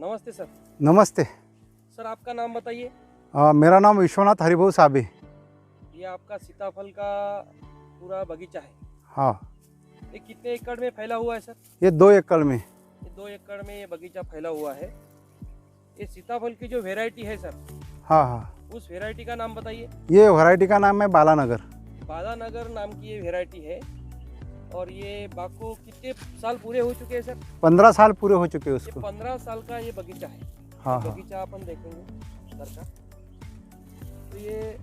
नमस्ते सर। नमस्ते। सर आपका नाम बताइए। मेरा नाम विश्वनाथ हरिभाऊ साबे। ये आपका सीताफल का पूरा बगीचा है। हाँ, ये कितने एकड़ में फैला हुआ है सर? ये 2 एकड़ में। ये 2 एकड़ में ये बगीचा फैला हुआ है। ये सीताफल की जो वैरायटी है सर, हाँ हाँ, उस वैरायटी का नाम बताइए। ये वैरायटी का नाम है बालानगर। बालानगर नाम की ये वैरायटी है। और ये बाग को कितने साल पूरे हो चुके हैं सर? 15 साल पूरे हो चुके हैं ये उसको। 15 साल का ये बगीचा है। हाँ हाँ, बगीचा अपन देखेंगे सर का। तो ये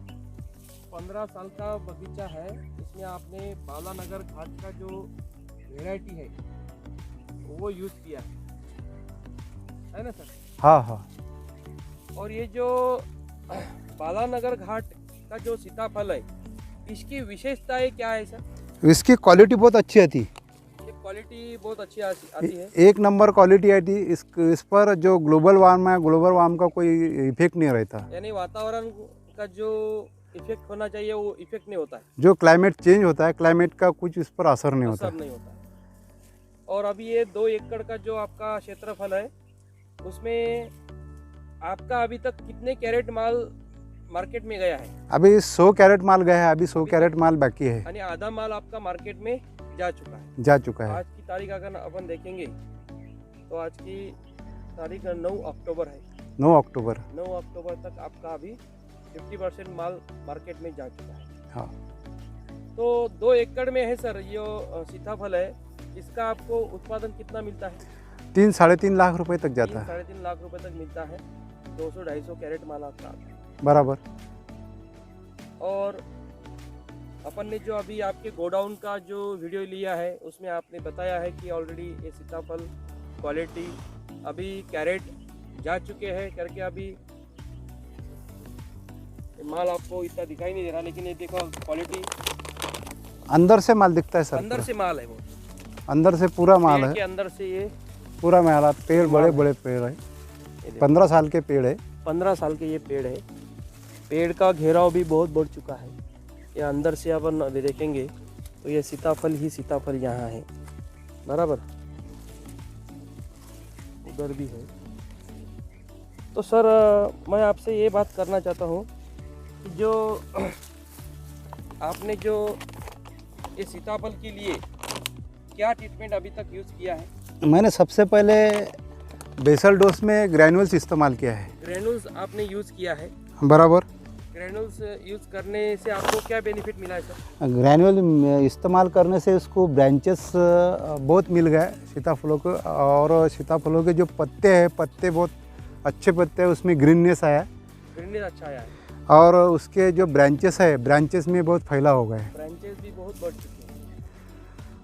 15 साल का बगीचा है। इसमें आपने बालानगर घाट का जो वैरायटी है वो यूज़ किया है ना सर? हाँ हाँ। और ये जो बालानगर घाट का जो सीताफल है, इसकी विशेषताएं क्या है सर? इसकी क्वालिटी बहुत अच्छी आती। ये क्वालिटी बहुत अच्छी आती है। एक नंबर क्वालिटी आती। इस पर जो ग्लोबल वार्म है, ग्लोबल वार्म का कोई इफेक्ट नहीं रहता। यानी वातावरण का जो इफेक्ट होना चाहिए वो इफेक्ट नहीं होता है। जो क्लाइमेट चेंज होता है, क्लाइमेट का कुछ इस पर असर नहीं होता। असर नहीं होता है। और अभी ये 2 एकड़ का जो आपका क्षेत्रफल है, उसमें आपका अभी तक कितने कैरेट माल मार्केट में गया है? अभी 100 कैरेट माल गया है, अभी 100 कैरेट माल बाकी है। यानी आधा माल आपका मार्केट में जा चुका है। जा चुका है। आज की तारीख अगर अपन देखेंगे तो आज की तारीख 9 अक्टूबर है। 9 अक्टूबर। 9 अक्टूबर तक आपका अभी 50% माल मार्केट में जा चुका है। हाँ, तो 2 एकड़ में है सर ये सीताफल है। इसका आपको उत्पादन कितना मिलता है? 3-3.5 लाख रुपए तक जाता है। 3-3.5 लाख रुपए तक मिलता है। 200-250 कैरेट माल आपका आता है बराबर। और अपन ने जो अभी आपके गोडाउन का जो वीडियो लिया है उसमें आपने बताया है कि ऑलरेडी ये सीताफल क्वालिटी अभी कैरेट जा चुके हैं करके। अभी माल आपको इतना दिखाई नहीं दे रहा, लेकिन ये देखो क्वालिटी अंदर से माल दिखता है सर। अंदर से माल है वो। अंदर से पूरा माल पेड़ है। के अंदर से ये पूरा माल है। पेड़ बड़े बड़े पेड़ है। 15 साल के पेड़ है। 15 साल के ये पेड़ है। पेड़ का घेराव भी बहुत बढ़ चुका है। ये अंदर से अपन देखेंगे तो ये सीताफल ही सीताफल यहाँ है बराबर। उधर भी है। तो सर मैं आपसे ये बात करना चाहता हूँ कि जो आपने जो ये सीताफल के लिए क्या ट्रीटमेंट अभी तक यूज़ किया है? मैंने सबसे पहले बेसल डोज में ग्रैनुअल्स इस्तेमाल किया है। ग्रेनुल्स आपने यूज़ किया है बराबर। ग्रेनुल्स यूज़ करने से आपको क्या बेनिफिट मिला है सर? ग्रैनुअल इस्तेमाल करने से उसको ब्रांचेस बहुत मिल गए सीताफलों को। और सीताफलों के जो पत्ते हैं, पत्ते बहुत अच्छे पत्ते हैं, उसमें ग्रीननेस आया। ग्रीननेस अच्छा आया है। और उसके जो ब्रांचेस है, ब्रांचेस में बहुत फैला हो गए। ब्रांचेस भी बहुत बढ़ चुके हैं।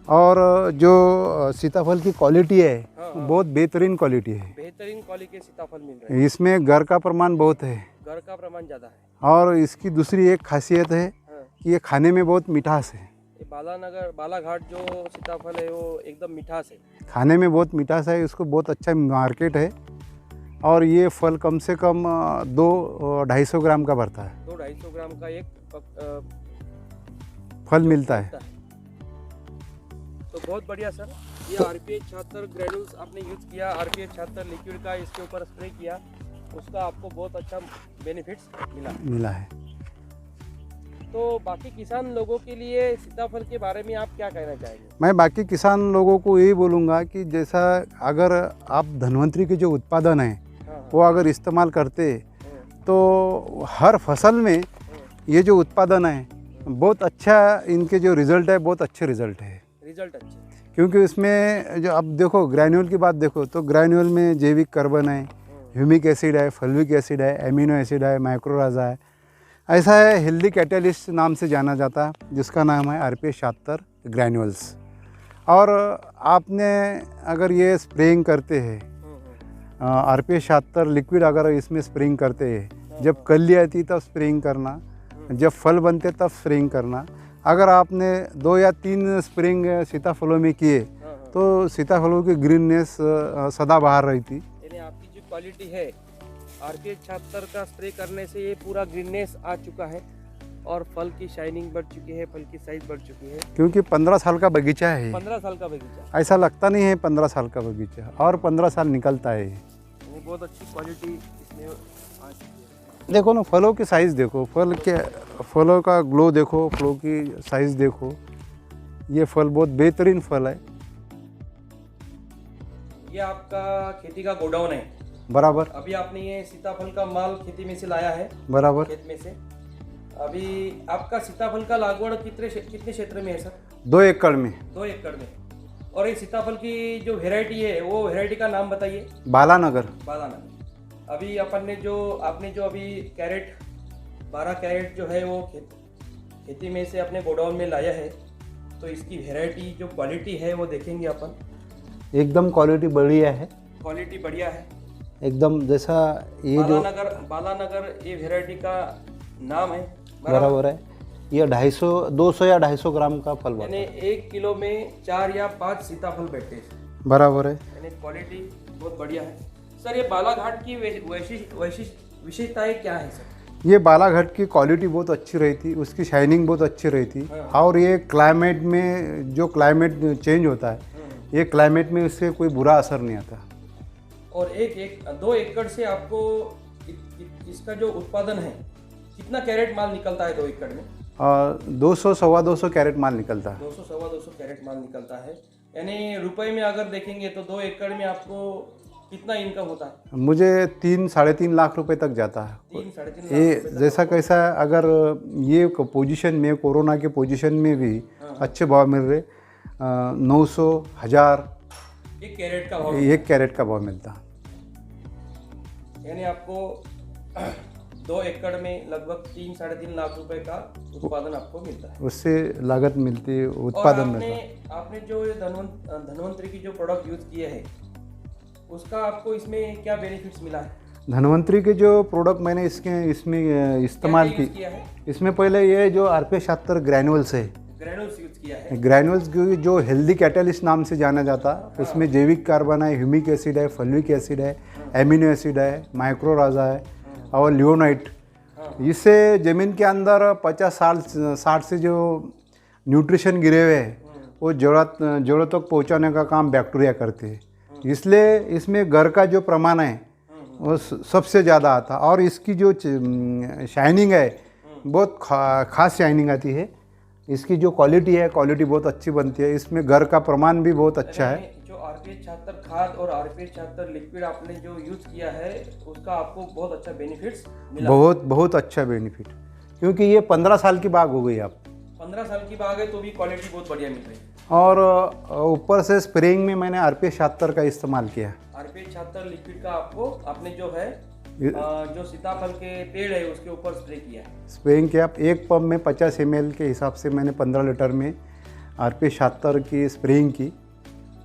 और जो सीताफल की क्वालिटी है, हाँ, बहुत बेहतरीन क्वालिटी है। बेहतरीन क्वालिटी के सीताफल मिल रहे हैं। इसमें घर का प्रमाण बहुत है। घर का प्रमाण ज़्यादा है। और इसकी दूसरी एक खासियत है हाँ। कि ये खाने में बहुत मिठास है। ये बालाघाट जो सीताफल है वो एकदम मिठास है। खाने में बहुत मिठास है। इसको बहुत अच्छा मार्केट है। और ये फल कम से कम 2-250 ग्राम का भरता है। 200-250 ग्राम का एक फल मिलता है। तो बहुत बढ़िया सर। ये RPH 76 ग्रेनुल्स आपने यूज़ किया, RPH 76 लिक्विड का इसके ऊपर स्प्रे किया, उसका आपको बहुत अच्छा बेनिफिट्स मिला है। तो बाकी किसान लोगों के लिए सीताफल के बारे में आप क्या कहना चाहेंगे? मैं बाकी किसान लोगों को यही बोलूँगा कि जैसा अगर आप धन्वंतरी के जो उत्पादन है वो अगर इस्तेमाल करते तो हर फसल में ये जो उत्पादन है बहुत अच्छा, इनके जो रिज़ल्ट है बहुत अच्छे रिज़ल्ट है। रिजल्ट अच्छे। क्योंकि इसमें जो अब देखो ग्रैन्यूल की बात देखो तो ग्रैन्यूल में जैविक कार्बन है, ह्यूमिक एसिड है, फल्विक एसिड है, एमिनो एसिड है, माइक्रोराजा है। ऐसा है हेल्दी कैटलिस्ट नाम से जाना जाता है, जिसका नाम है RPH 76 ग्रैन्यूल्स। और आपने अगर ये स्प्रेइंग करते हैं RPH 76 लिक्विड अगर इसमें स्प्रेइंग करते हैं, जब कली आती तब स्प्रेइंग करना, जब फल बनते तब स्प्रेइंग करना। अगर आपने 2 या 3 स्प्रेइंग सीताफलों में किए तो सीताफलों की ग्रीननेस सदाबहार रहती। यानी आपकी जो क्वालिटी है RPH 76 का स्प्रे करने से ये पूरा ग्रीननेस आ चुका है और फल की शाइनिंग बढ़ चुकी है, फल की साइज बढ़ चुकी है। क्योंकि 15 साल का बगीचा है। 15 साल का बगीचा। ऐसा लगता नहीं है 15 साल का बगीचा, और 15 साल निकलता है। बहुत अच्छी क्वालिटी इसमें आ चुकी है। देखो ना, फलों की साइज़ देखो, फलों का ग्लो देखो, फलों की साइज़ देखो। ये फल बहुत बेहतरीन फल है। ये आपका खेती का गोडाउन है। बराबर अभी आपने ये सीताफल का माल खेती में से लाया है, बराबर। खेत में से। अभी आपका सीताफल का लागवड़ कितने क्षेत्र में है सर? 2 एकड़ में। 2 एकड़ में। और ये सीताफल की जो वेराइटी है वो वेराइटी का नाम बताइए। बालानगर। बालानगर। अभी आपने जो अभी कैरेट 12 कैरेट जो है वो खेती में से अपने गोडाउन में लाया है, तो इसकी वेराइटी जो क्वालिटी है वो देखेंगे अपन। एकदम क्वालिटी बढ़िया है, क्वालिटी बढ़िया है एकदम। जैसा ये जो बालानगर ये वेराइटी का नाम है। बराबर है। ये 200 या 250 ग्राम का फल बनता यानी है। 1 किलो में 4 या 5 सीताफल बैठते हैं। बराबर है। यानी क्वालिटी बहुत बढ़िया है सर। ये बालाघाट की विशेषताएं क्या है सर? ये बालाघाट की क्वालिटी बहुत अच्छी रही थी, उसकी शाइनिंग बहुत अच्छी रही थी। हाँ। और ये क्लाइमेट में जो क्लाइमेट चेंज होता है, ये क्लाइमेट में उससे कोई बुरा असर नहीं आता। और 2 एकड़ से आपको इसका जो उत्पादन है, कितना कैरेट माल निकलता है 2 एकड़ में? 200 सवा 200 कैरेट माल निकलता है। 200 सवा 200 कैरेट माल निकलता है। यानी रुपए में अगर देखेंगे तो 2 एकड़ में आपको कितना इनकम होता है? मुझे 3-3.5 लाख रुपए तक जाता है। 3-3.5 लाख ये रुपए तक जैसा कैसा, अगर ये पोजीशन में, कोरोना के पोजीशन में भी अच्छे भाव मिल रहे। 900, 1000 एक कैरेट का भाव। 1 कैरेट का भाव मिलता। यानी आपको 2 एकड़ में लगभग 3-3.5 लाख रुपए का उत्पादन आपको मिलता है। उससे लागत मिलती है, और उत्पादन मिलता है। आपने जो ये धन्वंतरी की जो प्रोडक्ट यूज किए हैं, उसका आपको इसमें क्या बेनिफिट्स मिला है? धन्वंतरी के जो प्रोडक्ट मैंने इसमें इस्तेमाल क्या यूज की, किया है? इसमें पहले ये जो RP-76 ग्रैनुअल्स है, ग्रेनुल्स यूज किया है। ग्रैनुअल्स जो हेल्दी कैटलिस्ट नाम से जाना जाता, उसमें जैविक कार्बन है, ह्यूमिक एसिड है, फॉलिक एसिड है, एमिनो एसिड है, माइक्रोराजा है और लियोनाइट। इससे ज़मीन के अंदर 50-60 से जो न्यूट्रिशन गिरे हुए हैं वो जड़ों तक पहुंचाने का काम बैक्टीरिया करते हैं। इसलिए इसमें घर का जो प्रमाण है वो सबसे ज़्यादा आता। और इसकी जो शाइनिंग है बहुत खास शाइनिंग आती है। इसकी जो क्वालिटी है, क्वालिटी बहुत अच्छी बनती है। इसमें घर का प्रमाण भी बहुत अच्छा है। जो RP-76 खाद और RP-76 लिक्विड आपने जो यूज किया है, उसका आपको बहुत अच्छा बेनिफिट्स मिला। बहुत अच्छा बेनिफिट, क्योंकि ये 15 साल की बाग हो गई। आप 15 साल की बाग है तो भी क्वालिटी बहुत बढ़िया मिल रही है। और ऊपर से स्प्रेइंग में मैंने RP-76 का इस्तेमाल किया। RP-76 लिक्विड का आपने जो है जो सीताफल के पेड़ है उसके ऊपर स्प्रे किया है। स्प्रेइंग किया। एक पंप में 50 ml के हिसाब से मैंने 15 लीटर में RP-76 की स्प्रेइंग की।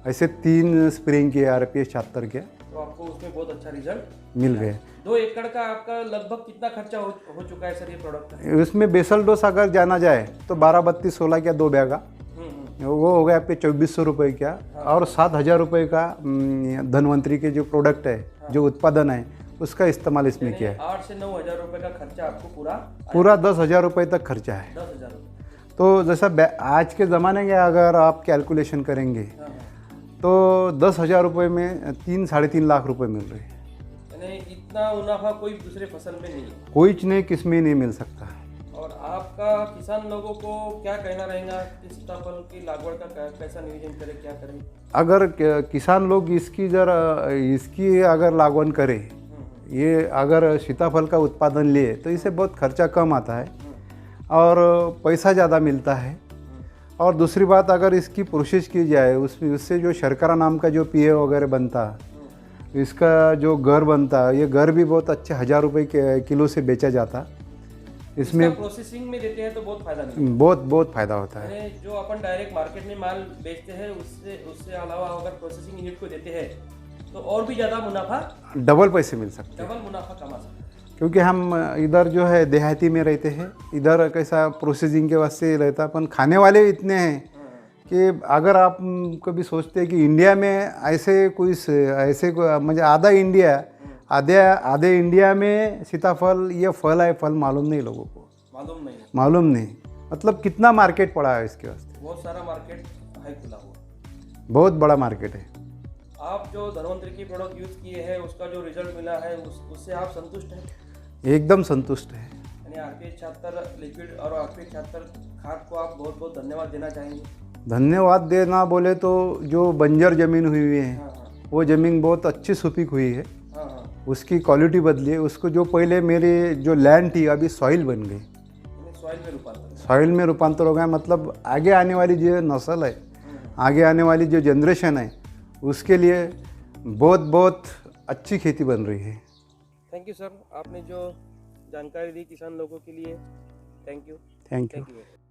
ऐसे 3 स्प्रेइंग किए RP-76 के, तो आपको उसमें बहुत अच्छा रिजल्ट मिल गए। 2 एकड़ का आपका लगभग कितना खर्चा हो चुका है सर ये प्रोडक्ट का? उसमें बेसल डोज अगर जाना जाए तो 12-32-16 क्या 2 बैगा, वो हो गया आपके 2400 रुपये का। और 7000 रुपये का धन्वंतरी के जो प्रोडक्ट है, जो उत्पादन है, उसका इस्तेमाल इसमें किया है। 8 से 9 हजार रुपये का खर्चा आपको पूरा 10,000 रुपये तक खर्चा है। 10,000 रुपये। तो जैसा आज के ज़माने में अगर आप कैलकुलेशन करेंगे तो 10,000 रुपये में 3-3.5 लाख रुपए मिल रहे हैं। यानी इतना मुनाफा कोई दूसरे फसल में नहीं है, कोई नहीं, किस में नहीं मिल सकता। और आपका किसान लोगों को क्या कहना रहेगा कि सीताफल की लागवड़ का कैसा नियोजन करें, क्या करें? अगर किसान लोग इसकी अगर लागवड़ करें, ये अगर सीताफल का उत्पादन लिए तो इससे बहुत खर्चा कम आता है और पैसा ज़्यादा मिलता है। और दूसरी बात, अगर इसकी प्रोसेस की जाए, उससे जो शर्करा नाम का जो पेय वगैरह बनता, इसका जो घर बनता, ये घर भी बहुत अच्छे 1000 रुपये के किलो से बेचा जाता। इसमें प्रोसेसिंग में देते हैं तो बहुत फायदा मिलता है। बहुत फायदा होता है। जो अपन डायरेक्ट मार्केट में माल बेचते हैं उससे अलावा अगर प्रोसेसिंग यूनिट को देते हैं तो और भी ज़्यादा मुनाफा, डबल पैसे मिल सकते हैं, डबल मुनाफा कमा सकते हैं। क्योंकि हम इधर जो है देहाती में रहते हैं, इधर कैसा प्रोसेसिंग के वास्ते रहता, अपन खाने वाले इतने हैं कि अगर आप कभी सोचते हैं कि इंडिया में ऐसे मतलब आधे इंडिया में सीताफल ये फल है, फल मालूम नहीं लोगों को, मालूम नहीं। मतलब कितना मार्केट पड़ा है इसके वास्ते, बहुत सारा मार्केट है खुला हुआ, बहुत बड़ा मार्केट है। आप जो धन्वंतरी की प्रोडक्ट यूज़ किए हैं उसका जो रिजल्ट मिला है उससे आप संतुष्ट हैं? एकदम संतुष्ट है। यानी RPH 76 लिक्विड और RPH 76 खाद को आप बहुत बहुत धन्यवाद देना चाहेंगे? धन्यवाद देना बोले तो जो बंजर ज़मीन हुई है हाँ हाँ वो ज़मीन बहुत अच्छी सुपीक हुई है, हाँ हाँ, उसकी क्वालिटी बदली है। उसको जो पहले मेरी जो लैंड थी अभी सॉइल बन गई, यानी सॉइल में रूपांतर। सॉइल में रूपांतर हो गया। मतलब आगे आने वाली जो नस्ल है, आगे आने वाली जो जनरेशन है, उसके लिए बहुत बहुत अच्छी खेती बन रही है। थैंक यू सर, आपने जो जानकारी दी किसान लोगों के लिए, thank you. Thank you. Thank you.